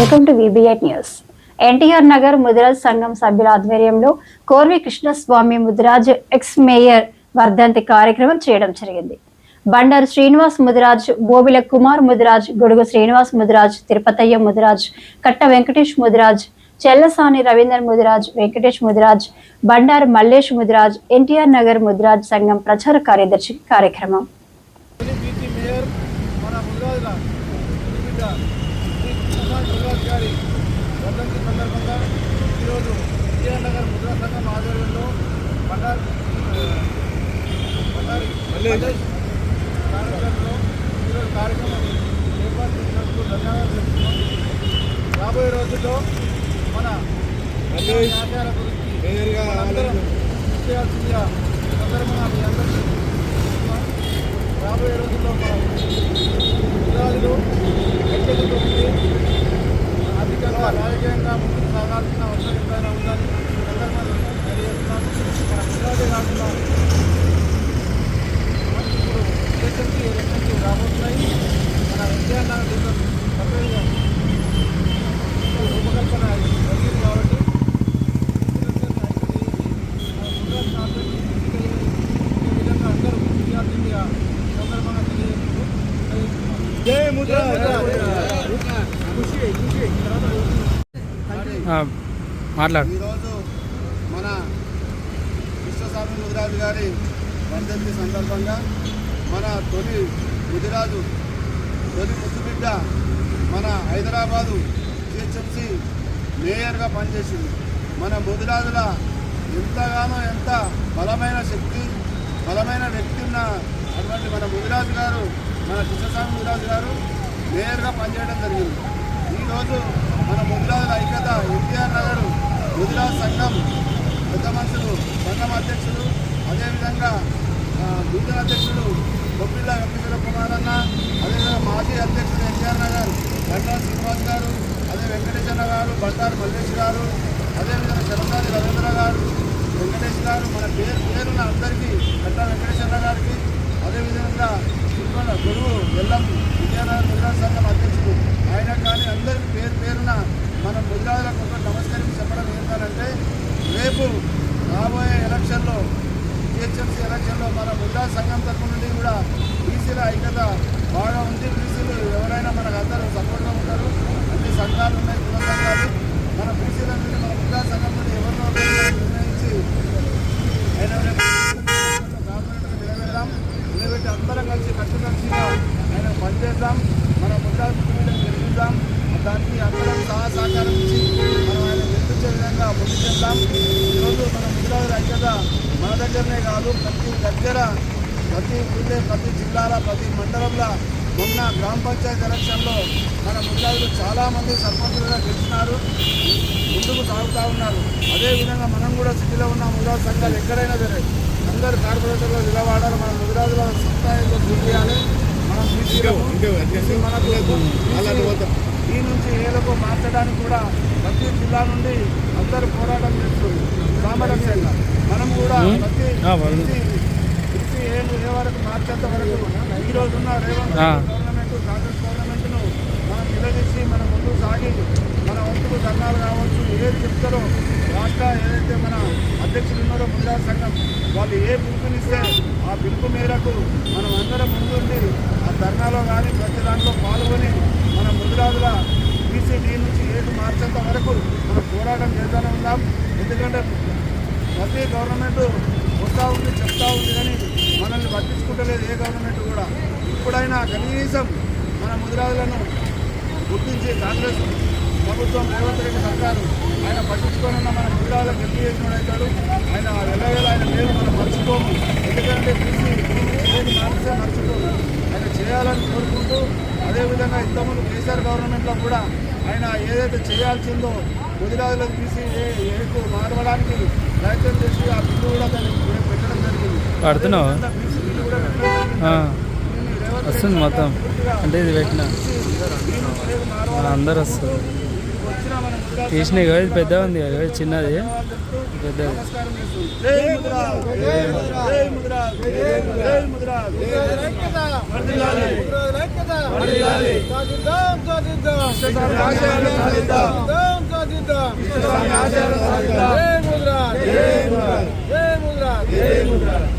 Welcome to VB8 news. NTR Nagar Mudiraj సంఘం సభ్యుల ఆధ్వర్యంలో కోర్వి కృష్ణస్వామి ముదిరాజ్ ఎక్స్ మేయర్ వర్ధంతి కార్యక్రమం చేయడం జరిగింది. బండారు శ్రీనివాస్ ముదిరాజ్, బోబిల కుమార్ ముదిరాజ్, గొడుగు శ్రీనివాస్ ముదిరాజ్, తిరుపతయ్య ముదిరాజ్, కట్ట వెంకటేష్ ముదిరాజ్, చెల్లసాని రవీందర్ ముదిరాజ్, వెంకటేష్ ముదిరాజ్, బండారు మల్లేష్ ముదిరాజ్, ఎన్టీఆర్ నగర్ ముదిరాజ్ సంఘం ప్రచార కార్యదర్శి కార్యక్రమం. వర్ధంతి సందర్భంగా ఈరోజు ఎన్టీఆర్ నగర్ ముద్రా సంఘం ఆధ్వర్యంలో ఈరోజు కార్యక్రమం ఏర్పాటు చేసినందుకు ధన్యవాదాలు చెప్తున్నాం. రాబోయే రోజుల్లో మన ఆశయాల గురించి అందరం చేయాల్సిందిగా సందర్భంగా మీ అందరికీ రాబోయే రోజుల్లో మన ముద్రాజులు ఐక్యతతో ఆర్థికంగా రాజకీయంగా ముందుకు సాగాల్సిన అవసరం ఎంతైనా ఉందని సందర్భంగా తెలియజేస్తున్నాము. మన ముద్రాజే కాకుండా ఇప్పుడు ఎలక్షన్కి రాబోతున్నాయి. మన ఎన్టీఆర్ నగర్ డివిజన్ సపరేట్గా రూపకల్పన జరిగింది కాబట్టి విధంగా అందరూ విద్యార్థిగా సందర్భంగా మాట్లాడు. ఈరోజు మన కృష్ణస్వామి ముదిరాజు గారి వర్ధంతి సందర్భంగా మన తొలి ముదిరాజు తొలి ముద్దుబిడ్డ మన హైదరాబాదు GHMC మేయర్గా పనిచేసింది. మన ముదిరాజుల ఎంతగానో ఎంత బలమైన శక్తి, బలమైన వ్యక్తి ఉన్న అటువంటి మన ముదిరాజు గారు, మన కృష్ణస్వామి ముదిరాజు గారు మేయర్గా పనిచేయడం జరిగింది. ఈరోజు మన ముదిరాజుల ఐక్యత ఎన్టీఆర్ నగర్ ముదిరాజ్ సంఘం పెద్ద మనుషులు, సంఘం అధ్యక్షులు, అదేవిధంగా డివిజన్ అధ్యక్షుడు బొబ్బిళ్ళ వెంకటేశ్వర కుమార్ అన్న, అదేవిధంగా మాజీ అధ్యక్షుడు ఎన్టీఆర్ నగర్ బండారు శ్రీనివాస్ గారు, అదే వెంకటేశ్వర గారు, బండారు మల్లేష్ గారు, అదేవిధంగా చెల్లసాని రవీంద్ర గారు, వెంకటేష్ గారు, మన పేరున్న అందరికీ కట్ట వెంకటేశ్వర గారికి, అదేవిధంగా గొడుగు ఎల్లం విజయనగర్ ముదిరాజ్ సంఘం అధ్యక్షుడు ఆయన కానీ అందరికీ పేరున మన ముదిరాజులకు ఒక నమస్కారం చెప్పడం ఏంటంటే, రేపు రాబోయే ఎలక్షన్లో GHMC ఎలక్షన్లో మన ముదిరాజ్ సంఘం తరఫు నుండి కూడా బీసీల ఐక్యత బాగా ఉంది. బీసీలు ఎవరైనా మనకు అందరూ సపోర్ట్గా ఉంటారు. అన్ని సంఘాలు ఉన్నాయి, కుల సంఘాలు. మన బీసీల నుండి మన ముదిరాజ్ సంఘం నుండి ఎవరినో నిర్ణయించి నిలబెడదాం. నిలబెట్టి అందరం కలిసి కట్టుకలిసిగా ఆయన పనిచేద్దాం. మన ముదిరాజ్ గెలిపిద్దాం. దానికి అందరం సహకారం ఇచ్చి మనం ఆయన గెలిపించే విధంగా ముందుకెళ్దాం. ఈరోజు మన ముదిరాజుల ఐక్యత మన దగ్గరనే కాదు, ప్రతి దగ్గర, ప్రతి ఊళ్ళే, ప్రతి జిల్లాల, ప్రతి మండలంలో మొన్న గ్రామ పంచాయతీ ఎలక్షన్లో మన ముదిరాజులు చాలామంది సర్పంచులుగా గెలిచినారు, ముందుకు సాగుతూ ఉన్నారు. అదేవిధంగా మనం కూడా సిటీలో ఉన్న ముదిరాజు సంఘాలు ఎక్కడైనా సరే అందరూ కార్పొరేటర్లో నిలబడాలి. మన ముదిరాజుల స్థాయిలో చూపించాలి. మనం మనకు ఈ నుంచి ఏలకు మార్చడానికి కూడా ప్రతి జిల్లా నుండి అందరూ పోరాటం చేస్తుంది సామరస్యంగా. మనం కూడా ప్రతి ఏ వరకు మార్చేంత వరకు ఈ రోజున్న రేవంత్ గవర్నమెంట్, కాంగ్రెస్ గవర్నమెంట్ను మనం నిలదీసి మన ముందుకు సాగి మన వంతుకు ధర్నాలు కావచ్చు, ఏది చెప్తారో రాష్ట్ర ఏదైతే మన అధ్యక్షులు ఉన్నారో ముదిరాజ్ సంఘం వాళ్ళు ఏ పిలుపునిస్తే ఆ పిలుపు మేరకు మనం అందరం ముందుండి ఆ ధర్నాలో కానీ ప్రతి దాంట్లో పాల్గొని మన ముదిరాజుల BCD నుంచి ఏది మార్చేంత వరకు మనం పోరాటం చేస్తూనే ఉన్నాం. ఎందుకంటే ప్రతి గవర్నమెంట్ వస్తూ ఉంది, చెప్తా ఉంది, కానీ మనల్ని పట్టించుకుంటలేదు ఏ గవర్నమెంట్ కూడా. ఇప్పుడైనా కనీసం మన ముదిరాజులను గుర్తించి కాంగ్రెస్ ప్రభుత్వం, రేవంత్ రెడ్డి సర్కారు ఆయన పట్టించుకోనున్న మన ముదిరాజులకు గెలిపి చేసినోడవుతాడు. ఆయన వెళ్ళవేళ ఆయన పేరు మనం మర్చిపోము. ఎందుకంటే ఏది మార్చే మర్చిపోము. ఆయన చేయాలని కోరుకుంటూ, అదేవిధంగా ఇంతకుముందు కేసీఆర్ గవర్నమెంట్లో కూడా ఆయన ఏదైతే చేయాల్సిందో ముదిరాజులకు తీసి ఏకు మారవడానికి ప్రయత్నం చేసి ఆ బిల్లు కూడా దాన్ని పెట్టడం జరిగింది. వస్తుంది మొత్తం అంటే ఇది పెట్టిన అందరు వస్తుంది. తీసినాయి కదా, ఇది పెద్ద ఉంది కదా, చిన్నది పెద్దది. జై జై ముద్రాజ్.